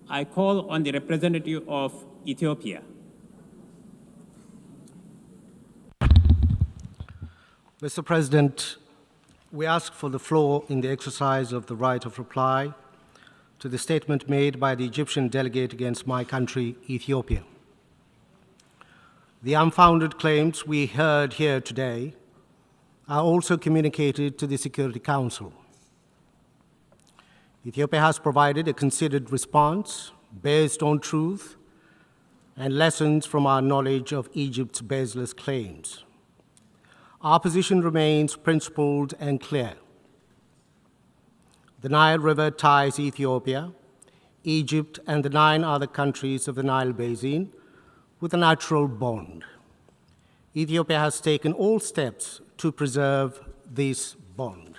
I call on the representative of Ethiopia. Mr. President, we ask for the floor in the exercise of the right of reply to the statement made by the Egyptian delegate against my country, Ethiopia. The unfounded claims we heard here today are also communicated to the Security Council. Ethiopia has provided a considered response based on truth and lessons from our knowledge of Egypt's baseless claims. Our position remains principled and clear. The Nile River ties Ethiopia, Egypt, and the 9 other countries of the Nile Basin with a natural bond. Ethiopia has taken all steps to preserve this bond.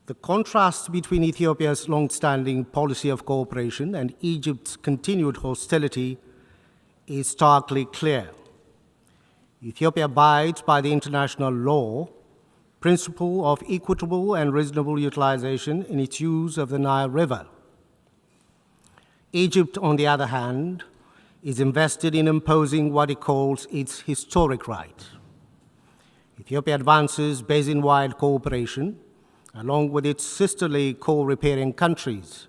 The contrast between Ethiopia's long-standing policy of cooperation and Egypt's continued hostility is starkly clear. Ethiopia abides by the international law, principle of equitable and reasonable utilization in its use of the Nile River. Egypt, on the other hand, is invested in imposing what it calls its historic right. Ethiopia advances basin-wide cooperation along with its sisterly co-riparian countries.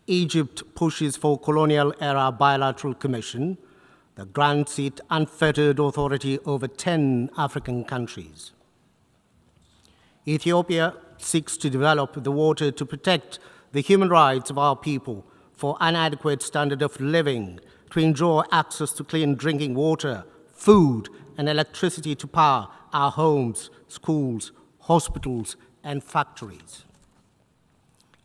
Egypt pushes for colonial-era bilateral commission that grants it unfettered authority over 10 African countries. Ethiopia seeks to develop the water to protect the human rights of our people for an adequate standard of living, to ensure access to clean drinking water, food, and electricity to power our homes, schools, hospitals, and factories.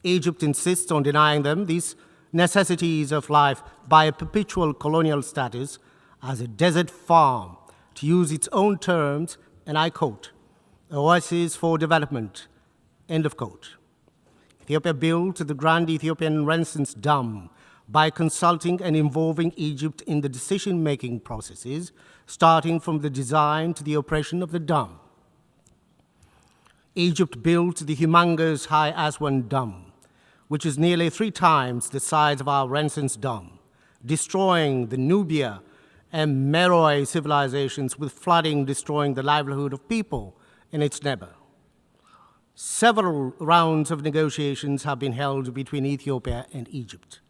Egypt insists on denying them these necessities of life by a perpetual colonial status as a desert farm, to use its own terms, and I quote, oasis for development, end of quote. Ethiopia built the Grand Ethiopian Renaissance Dam by consulting and involving Egypt in the decision-making processes, starting from the design to the operation of the dam. Egypt built the humongous High Aswan Dam, which is nearly 3 times the size of our Renaissance Dam, destroying the Nubia and Meroe civilizations, with flooding destroying the livelihood of people in its neighbor. Several rounds of negotiations have been held between Ethiopia and Egypt.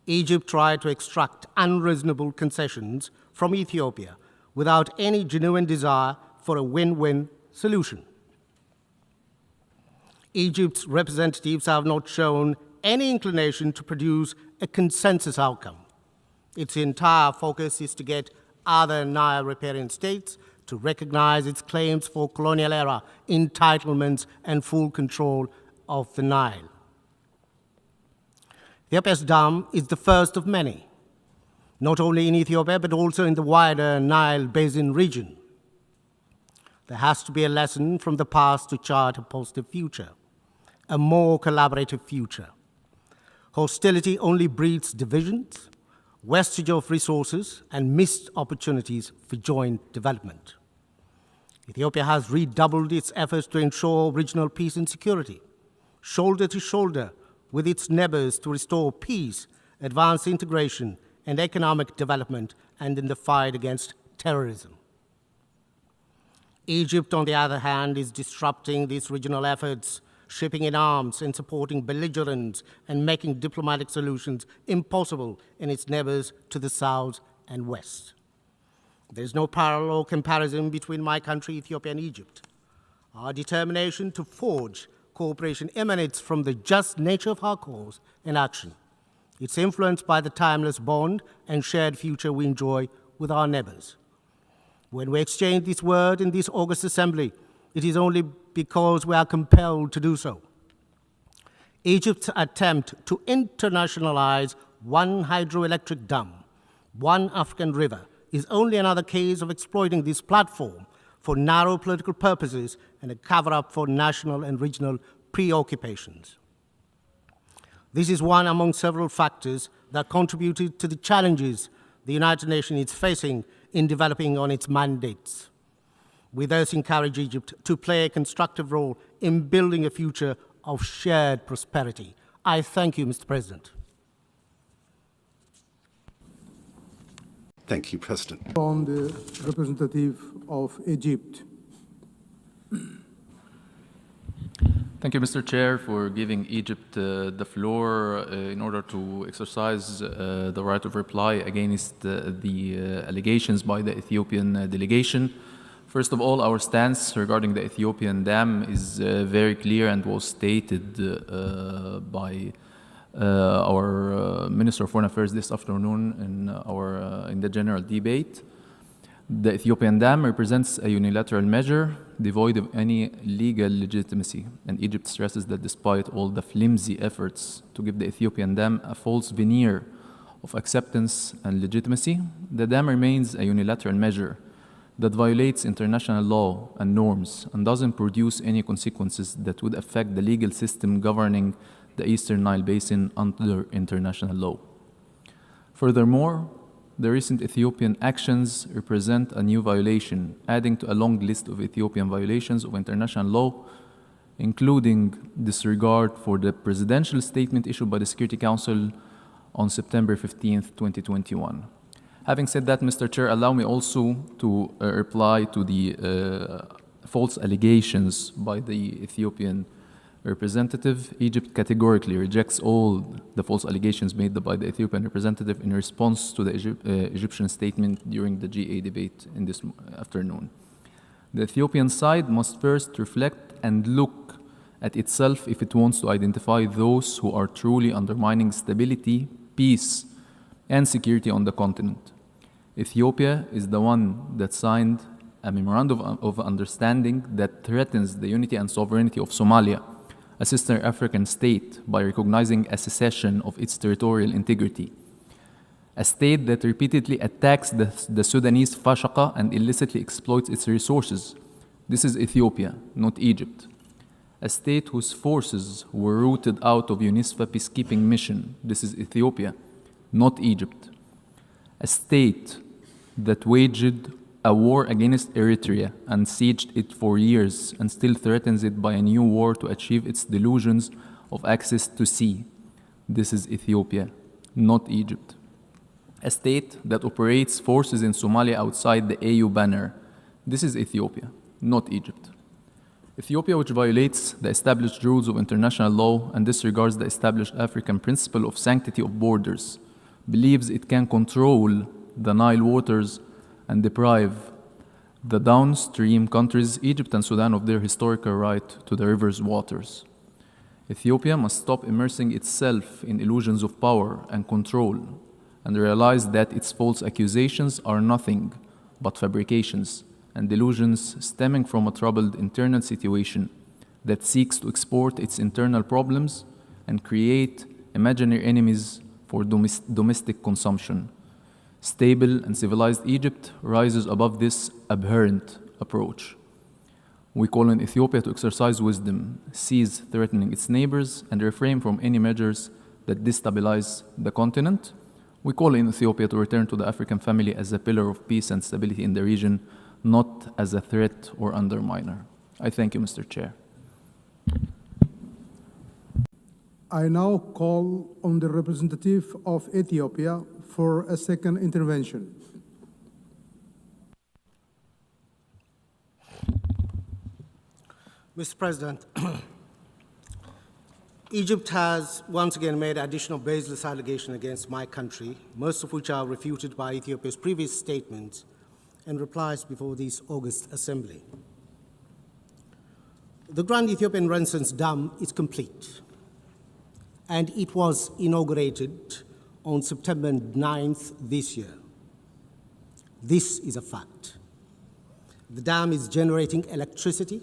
Egypt tried to extract unreasonable concessions from Ethiopia without any genuine desire for a win-win solution. Egypt's representatives have not shown any inclination to produce a consensus outcome. Its entire focus is to get other Nile riparian states to recognize its claims for colonial-era entitlements and full control of the Nile. Ethiopia's dam is the first of many, not only in Ethiopia, but also in the wider Nile Basin region. There has to be a lesson from the past to chart a positive future, a more collaborative future. Hostility only breeds divisions, wastage of resources, and missed opportunities for joint development. Ethiopia has redoubled its efforts to ensure regional peace and security, shoulder to shoulder with its neighbors, to restore peace, advance integration, and economic development, and in the fight against terrorism. Egypt, on the other hand, is disrupting these regional efforts, shipping in arms and supporting belligerents, and making diplomatic solutions impossible in its neighbors to the south and west. There is no parallel comparison between my country, Ethiopia, and Egypt. Our determination to forge cooperation emanates from the just nature of our cause and action. It's influenced by the timeless bond and shared future we enjoy with our neighbors. When we exchange this word in this August Assembly, it is only because we are compelled to do so. Egypt's attempt to internationalize one hydroelectric dam, one African river, is only another case of exploiting this platform for narrow political purposes and a cover-up for national and regional preoccupations. This is one among several factors that contributed to the challenges the United Nations is facing in developing on its mandates. We thus encourage Egypt to play a constructive role in building a future of shared prosperity I thank you, Mr. President. Thank you, President. On the representative of Egypt. Thank you, Mr. Chair, for giving Egypt the floor in order to exercise the right of reply against the allegations by the Ethiopian delegation. First of all, our stance regarding the Ethiopian dam is very clear and was stated by our Minister of Foreign Affairs this afternoon in the general debate. The Ethiopian dam represents a unilateral measure devoid of any legal legitimacy, and Egypt stresses that despite all the flimsy efforts to give the Ethiopian dam a false veneer of acceptance and legitimacy, the dam remains a unilateral measure that violates international law and norms and doesn't produce any consequences that would affect the legal system governing the Eastern Nile Basin under international law. Furthermore, the recent Ethiopian actions represent a new violation, adding to a long list of Ethiopian violations of international law, including disregard for the presidential statement issued by the Security Council on September 15th, 2021. Having said that, Mr. Chair, allow me also to reply to the false allegations by the Ethiopian representative. Egypt categorically rejects all the false allegations made by the Ethiopian representative in response to the Egyptian statement during the GA debate in this afternoon. The Ethiopian side must first reflect and look at itself if it wants to identify those who are truly undermining stability, peace, and security on the continent. Ethiopia is the one that signed a memorandum of understanding that threatens the unity and sovereignty of Somalia, a sister African state, by recognizing a secession of its territorial integrity. A state that repeatedly attacks the Sudanese Fashaqa and illicitly exploits its resources. This is Ethiopia, not Egypt. A state whose forces were rooted out of UNISFA peacekeeping mission. This is Ethiopia, not Egypt. A state that waged a war against Eritrea and sieged it for years and still threatens it by a new war to achieve its delusions of access to sea. This is Ethiopia, not Egypt. A state that operates forces in Somalia outside the AU banner. This is Ethiopia, not Egypt. Ethiopia, which violates the established rules of international law and disregards the established African principle of sanctity of borders, believes it can control the Nile waters and deprive the downstream countries, Egypt and Sudan, of their historical right to the river's waters. Ethiopia must stop immersing itself in illusions of power and control and realize that its false accusations are nothing but fabrications and delusions stemming from a troubled internal situation that seeks to export its internal problems and create imaginary enemies for domestic consumption. Stable and civilized Egypt rises above this abhorrent approach. We call on Ethiopia to exercise wisdom, cease threatening its neighbors, and refrain from any measures that destabilize the continent. We call on Ethiopia to return to the African family as a pillar of peace and stability in the region, not as a threat or underminer. I thank you, Mr. Chair. I now call on the representative of Ethiopia for a second intervention. Mr. President, Egypt has once again made additional baseless allegations against my country, most of which are refuted by Ethiopia's previous statements and replies before this August Assembly. The Grand Ethiopian Renaissance Dam is complete, and it was inaugurated on September 9th this year. This is a fact. The dam is generating electricity.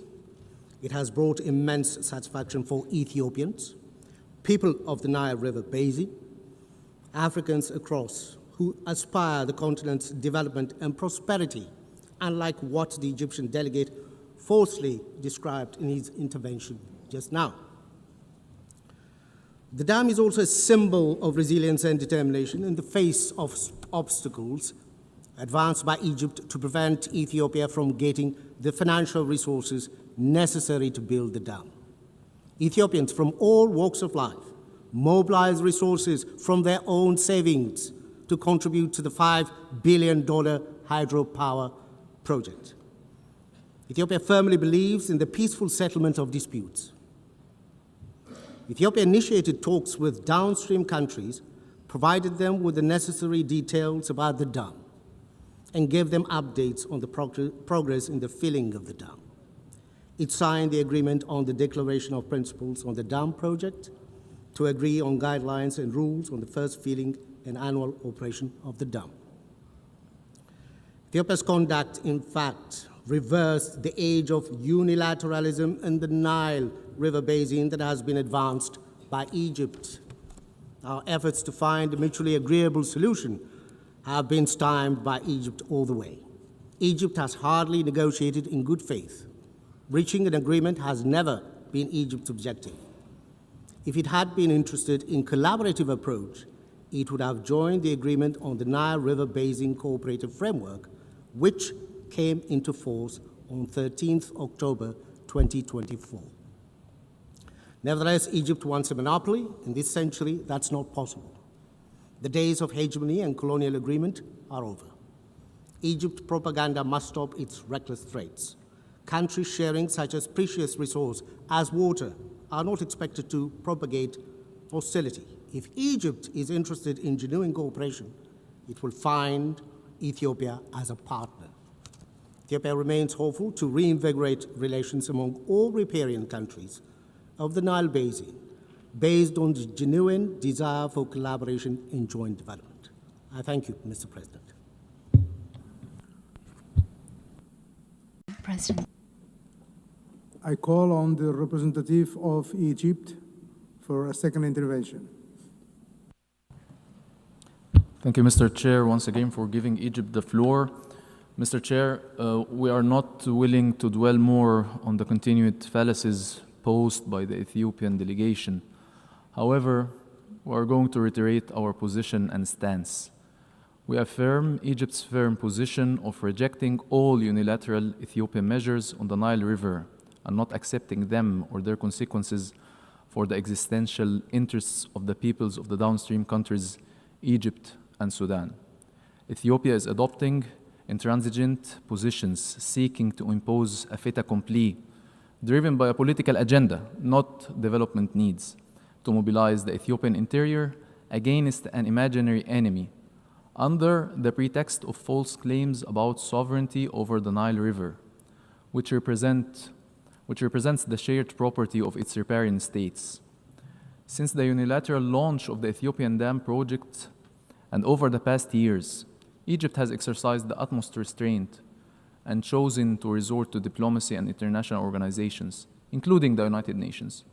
It has brought immense satisfaction for Ethiopians, people of the Nile River Basin, Africans across who aspire the continent's development and prosperity, unlike what the Egyptian delegate falsely described in his intervention just now. The dam is also a symbol of resilience and determination in the face of obstacles advanced by Egypt to prevent Ethiopia from getting the financial resources necessary to build the dam. Ethiopians from all walks of life mobilize resources from their own savings to contribute to the $5 billion hydropower project. Ethiopia firmly believes in the peaceful settlement of disputes. Ethiopia initiated talks with downstream countries, provided them with the necessary details about the dam, and gave them updates on the progress in the filling of the dam. It signed the agreement on the Declaration of Principles on the dam project to agree on guidelines and rules on the first filling and annual operation of the dam. Ethiopia's conduct, in fact, reversed the age of unilateralism in the Nile River basin that has been advanced by Egypt. Our efforts to find a mutually agreeable solution have been stymied by Egypt all the way. Egypt has hardly negotiated in good faith. Reaching an agreement has never been Egypt's objective. If it had been interested in collaborative approach, it would have joined the agreement on the Nile River Basin Cooperative Framework, which came into force on 13th October 2024. Nevertheless, Egypt wants a monopoly. In this century, that's not possible. The days of hegemony and colonial agreement are over. Egypt propaganda must stop its reckless threats. Countries sharing such a precious resource as water are not expected to propagate hostility. If Egypt is interested in genuine cooperation, it will find Ethiopia as a partner. Ethiopia remains hopeful to reinvigorate relations among all riparian countries of the Nile Basin based on the genuine desire for collaboration in joint development. I thank you, Mr. President. President. I call on the representative of Egypt for a second intervention. Thank you, Mr. Chair, once again for giving Egypt the floor. Mr. Chair, we are not willing to dwell more on the continued fallacies posed by the Ethiopian delegation. However, we are going to reiterate our position and stance. We affirm Egypt's firm position of rejecting all unilateral Ethiopian measures on the Nile River and not accepting them or their consequences for the existential interests of the peoples of the downstream countries, Egypt and Sudan. Ethiopia is adopting intransigent positions seeking to impose a fait accompli driven by a political agenda, not development needs, to mobilize the Ethiopian interior against an imaginary enemy under the pretext of false claims about sovereignty over the Nile River, which represents the shared property of its riparian states. Since the unilateral launch of the Ethiopian dam project and over the past years, Egypt has exercised the utmost restraint and chosen to resort to diplomacy and international organizations, including the United Nations.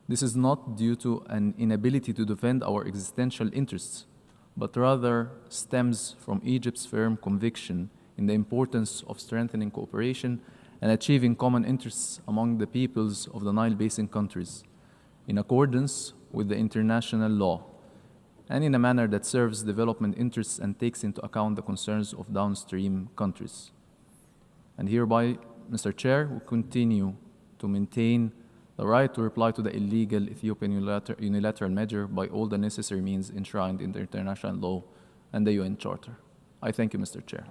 This is not due to an inability to defend our existential interests, but rather stems from Egypt's firm conviction in the importance of strengthening cooperation and achieving common interests among the peoples of the Nile Basin countries, in accordance with the international law, and in a manner that serves development interests and takes into account the concerns of downstream countries. And hereby, Mr. Chair, we continue to maintain the right to reply to the illegal Ethiopian unilateral measure by all the necessary means enshrined in the international law and the UN Charter. I thank you, Mr. Chair.